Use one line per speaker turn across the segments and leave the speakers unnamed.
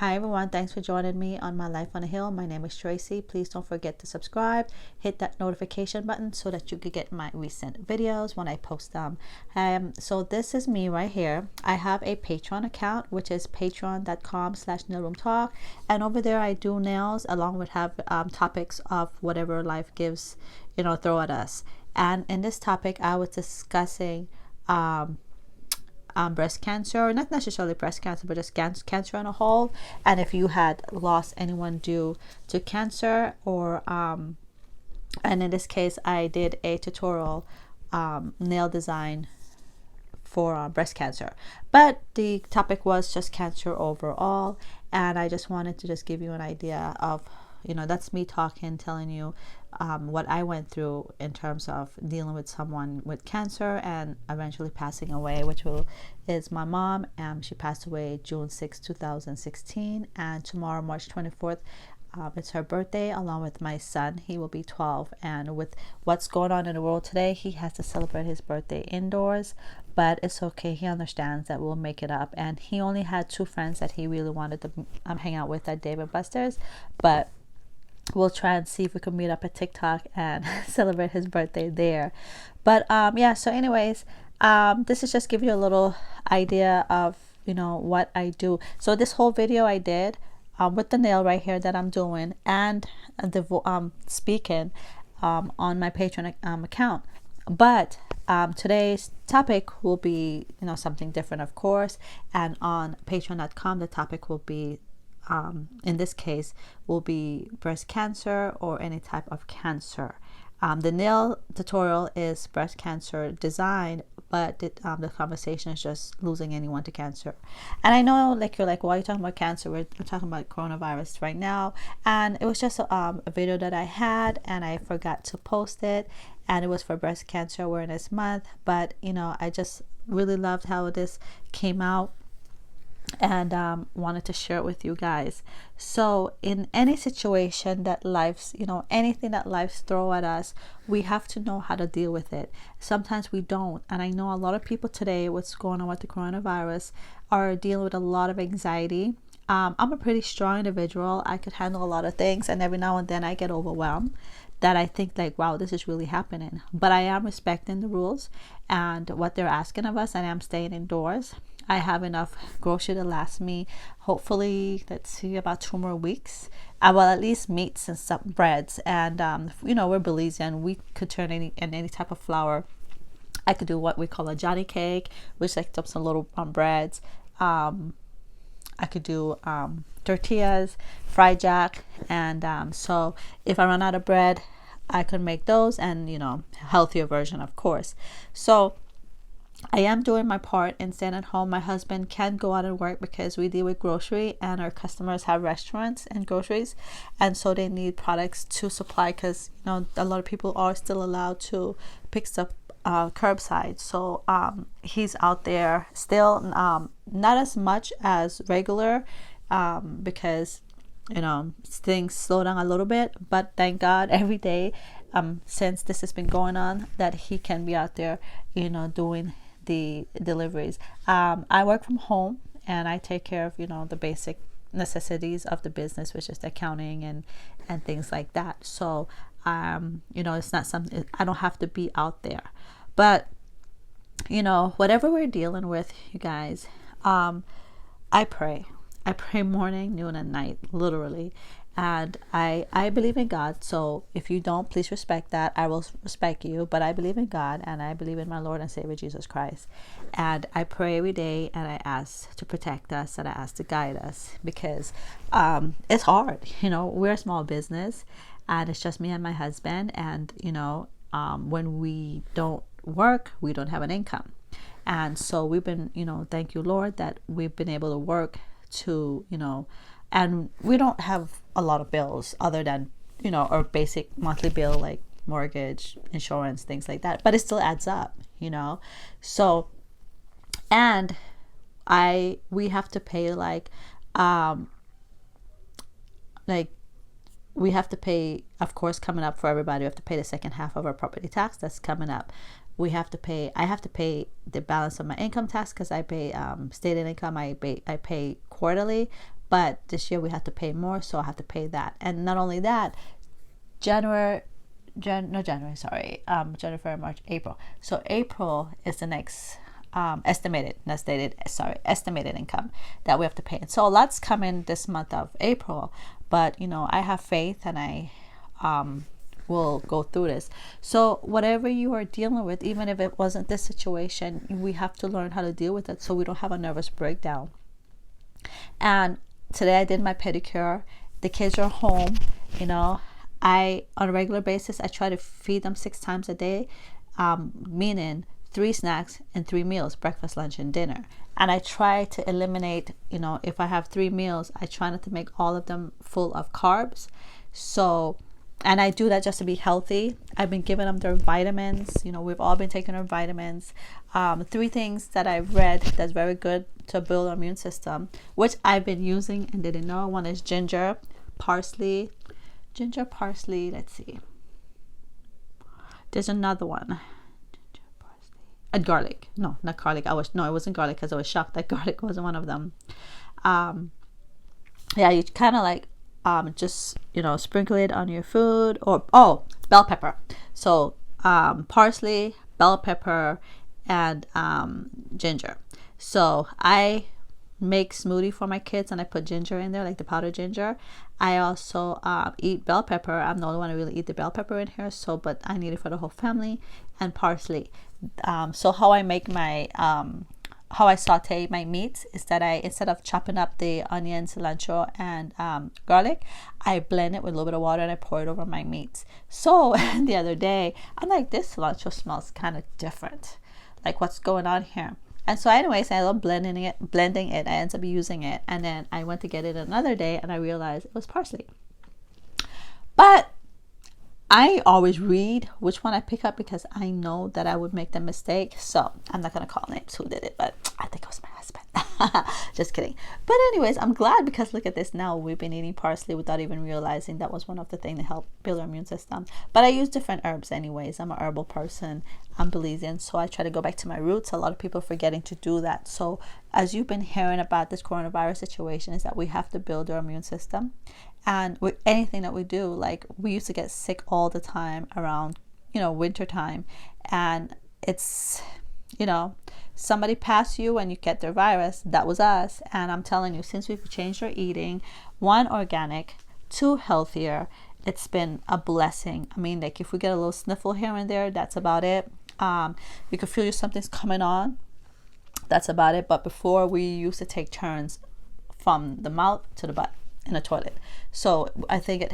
Hi everyone, thanks for joining me on my life on a hill. My name is Tracy. Please don't forget to subscribe, hit that notification button so that you could get my recent videos when I post them. So this is me right here. I have a Patreon account, which is patreon.com/nailroomtalk, and over there I do nails along with have topics of whatever life gives, throw at us. And in this topic I was discussing breast cancer, not necessarily breast cancer, but just cancer on a whole. And if you had lost anyone due to cancer, or and in this case, I did a tutorial nail design for breast cancer, but the topic was just cancer overall. And I just wanted to just give you an idea of, that's me talking, telling you what I went through in terms of dealing with someone with cancer and eventually passing away, which is my mom. She passed away June 6, 2016, and tomorrow, March 24th, it's her birthday, along with my son. He will be 12, and with what's going on in the world today, he has to celebrate his birthday indoors, but it's okay. He understands that we'll make it up. And he only had 2 friends that he really wanted to hang out with at Dave & Buster's, but we'll try and see if we can meet up at TikTok and celebrate his birthday there. But yeah, so anyways, this is just giving you a little idea of what I do. So this whole video I did with the nail right here that I'm doing, and the speaking on my Patreon account. But today's topic will be something different, of course, and on patreon.com the topic will be in this case will be breast cancer or any type of cancer. The nail tutorial is breast cancer design, but the conversation is just losing anyone to cancer. And I know, like, you're like, why are you talking about cancer? We're talking about coronavirus right now. And it was just a video that I had, and I forgot to post it, and it was for Breast Cancer Awareness Month. But I just really loved how this came out, and wanted to share it with you guys. So in any situation that life's, anything that life's throw at us, we have to know how to deal with it. Sometimes we don't. And I know a lot of people today, what's going on with the coronavirus, are dealing with a lot of anxiety. I'm a pretty strong individual. I could handle a lot of things, and every now and then I get overwhelmed that I think like, wow, this is really happening. But I am respecting the rules and what they're asking of us, and I'm staying indoors. I have enough grocery to last me, hopefully, let's see, about 2 more weeks. Well, at least meats and some breads. And, we're Belizean. We could turn any type of flour. I could do what we call a Johnny cake, which like some little breads. I could do tortillas, fried jack. And so if I run out of bread, I could make those, and, healthier version, of course. So I am doing my part in staying at home. My husband can go out and work because we deal with grocery, and our customers have restaurants and groceries, and so they need products to supply, because a lot of people are still allowed to pick stuff curbside. So he's out there still, not as much as regular, because things slow down a little bit, but thank God every day since this has been going on, that he can be out there doing the deliveries. I work from home, and I take care of the basic necessities of the business, which is the accounting and things like that. So it's not something, I don't have to be out there. But whatever we're dealing with, you guys, I pray morning, noon, and night, literally. And I believe in God. So if you don't, please respect that. I will respect you. But I believe in God, and I believe in my Lord and Savior Jesus Christ. And I pray every day, and I ask to protect us, and I ask to guide us, because it's hard. We're a small business, and it's just me and my husband. And when we don't work, we don't have an income. And so we've been, thank you, Lord, that we've been able to work to, and we don't have a lot of bills other than, our basic monthly bill, like mortgage, insurance, things like that. But it still adds up, So, and we have to pay we have to pay, of course, coming up for everybody. We have to pay the second half of our property tax that's coming up. I have to pay the balance of my income tax, because I pay state income. I pay quarterly, but this year we had to pay more, so I had to pay that. And not only that, January, March, April. So April is the next estimated income that we have to pay. And so a lot's coming this month of April, but I have faith, and I will go through this. So whatever you are dealing with, even if it wasn't this situation, we have to learn how to deal with it so we don't have a nervous breakdown. And today I did my pedicure. The kids are home. I, on a regular basis, I try to feed them 6 times a day, meaning 3 snacks and 3 meals, breakfast, lunch, and dinner. And I try to eliminate, if I have 3 meals, I try not to make all of them full of carbs. So, and I do that just to be healthy. I've been giving them their vitamins. We've all been taking our vitamins. 3 things that I've read that's very good to build our immune system, which I've been using and didn't know. One is ginger, parsley. Let's see. There's another one. Ginger, parsley, and garlic. No, not garlic. It wasn't garlic, because I was shocked that garlic wasn't one of them. Yeah, you kind of like just sprinkle it on your food, or bell pepper. So parsley, bell pepper, and ginger. So I make smoothie for my kids, and I put ginger in there, like the powdered ginger. I also eat bell pepper. I'm the only one who really eat the bell pepper in here, but I need it for the whole family. And parsley. So how I make my how I saute my meats is that instead of chopping up the onions, cilantro, and garlic, I blend it with a little bit of water, and I pour it over my meats. So the other day, I'm like, this cilantro smells kind of different. Like, what's going on here? And so anyways, I love blending it. I ended up using it. And then I went to get it another day, and I realized it was parsley. But I always read which one I pick up, because I know that I would make the mistake. So I'm not going to call names who did it, but I think it was my husband. Just kidding. But anyways, I'm glad, because look at this now. We've been eating parsley without even realizing that was one of the things that helped build our immune system. But I use different herbs anyways. I'm an herbal person. I'm Belizean, so I try to go back to my roots. A lot of people are forgetting to do that. So as you've been hearing about this coronavirus situation, is that we have to build our immune system. And with anything that we do, like, we used to get sick all the time around, winter time. And it's, somebody passed you and you get their virus. That was us. And I'm telling you, since we've changed our eating, 1, organic, 2, healthier, it's been a blessing. I mean, like, if we get a little sniffle here and there, that's about it. You can feel something's coming on. That's about it. But before, we used to take turns from the mouth to the butt in the toilet. So I think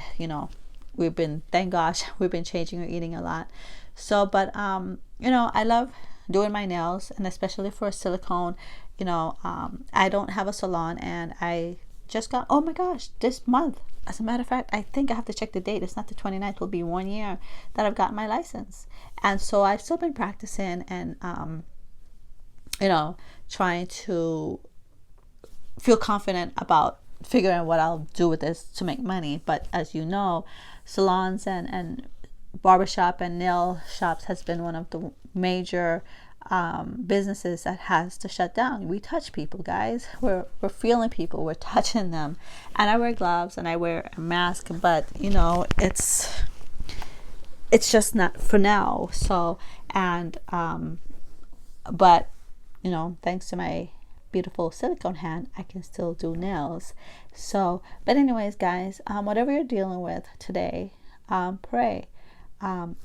thank gosh, we've been changing our eating a lot. So, but I love doing my nails, and especially for silicone. I don't have a salon, and I just got, oh my gosh, this month, as a matter of fact, I think I have to check the date. It's not the 29th, will be 1 year that I've got my license. And so I've still been practicing, and trying to feel confident about figuring what I'll do with this to make money. But as you know, salons and barbershop and nail shops has been one of the major businesses that has to shut down. We touch people, guys. We're feeling people. We're touching them. And I wear gloves and I wear a mask, but it's just not for now. So, and but thanks to my beautiful silicone hand, I can still do nails. So, but anyways, guys, whatever you're dealing with today, pray.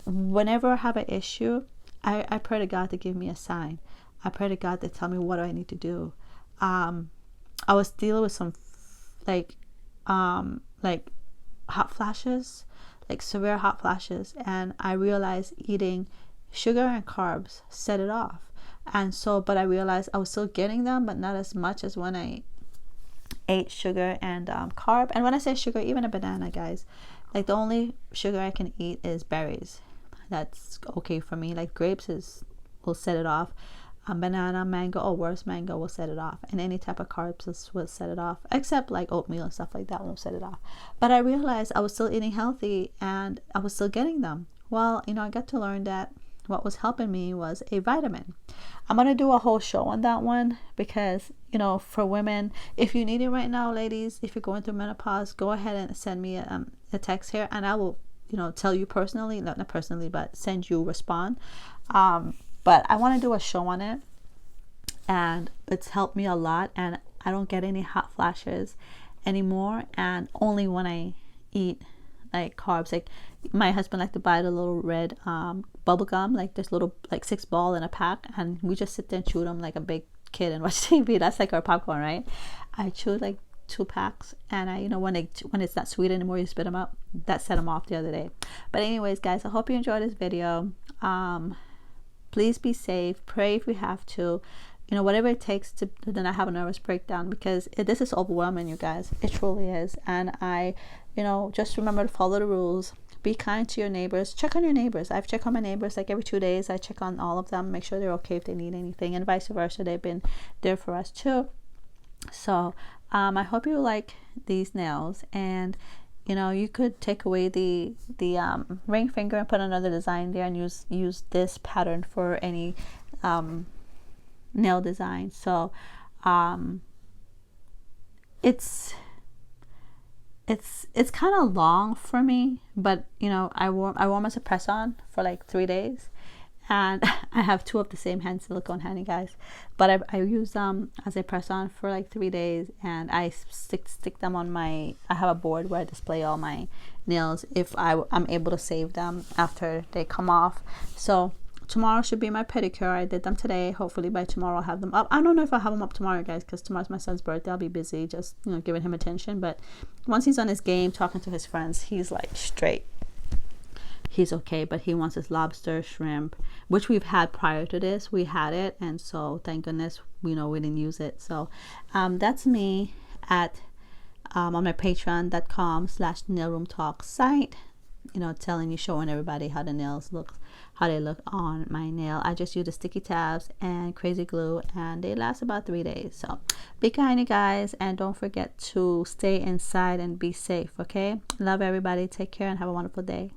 Whenever I have an issue, I pray to God to give me a sign. I pray to God to tell me what do I need to do. I was dealing with some like hot flashes, like severe hot flashes, and I realized eating sugar and carbs set it off. And so, but I realized I was still getting them, but not as much as when I ate sugar and carb. And when I say sugar, even a banana, guys, like the only sugar I can eat is berries. That's okay for me. Like grapes will set it off. Banana, mango, or worse, mango will set it off. And any type of carbs will set it off, except like oatmeal and stuff like that won't set it off. But I realized I was still eating healthy and I was still getting them. Well, I got to learn that what was helping me was a vitamin. I'm gonna do a whole show on that one because, you know, for women, if you need it right now, ladies, if you're going through menopause, go ahead and send me a text here, and I will, you know, tell you personally, not personally, but send you respond. But I want to do a show on it, and it's helped me a lot, and I don't get any hot flashes anymore, and only when I eat like carbs. Like my husband liked to buy the little red bubble gum, like this little like 6 ball in a pack, and we just sit there and chew them like a big kid and watch TV. That's like our popcorn, right? I chewed like 2 packs, and I, you know, when it's not sweet anymore, you spit them out. That set them off the other day. But anyways, guys, I hope you enjoyed this video. Please be safe. Pray if you have to. You know, whatever it takes to not have a nervous breakdown, because this is overwhelming, you guys. It truly is. And you know, just remember to follow the rules. Be kind to your neighbors. Check on your neighbors. I've checked on my neighbors like every 2 days. I check on all of them, make sure they're okay if they need anything, and vice versa. They've been there for us too. So I hope you like these nails, and you know, you could take away the ring finger and put another design there, and use this pattern for any nail design. So it's kind of long for me, but you know, I wore them as a press on for like 3 days, and I have 2 of the same hand silicone handy, guys, but I use them as a press on for like 3 days, and I stick them on I have a board where I display all my nails if I'm able to save them after they come off. So tomorrow should be my pedicure. I did them today. Hopefully by tomorrow I'll have them up. I don't know if I'll have them up tomorrow, guys, because tomorrow's my son's birthday. I'll be busy just, you know, giving him attention. But once he's on his game, talking to his friends, he's like straight. He's okay, but he wants his lobster, shrimp, which we've had prior to this. We had it, and so thank goodness, you know, we didn't use it. So that's me at on my patreon.com/nailroomtalk site, you know, showing everybody how the nails look, how they look on my nail. I just use the sticky tabs and crazy glue, and they last about 3 days. So be kind, you guys, and don't forget to stay inside and be safe. Okay, love everybody. Take care and have a wonderful day.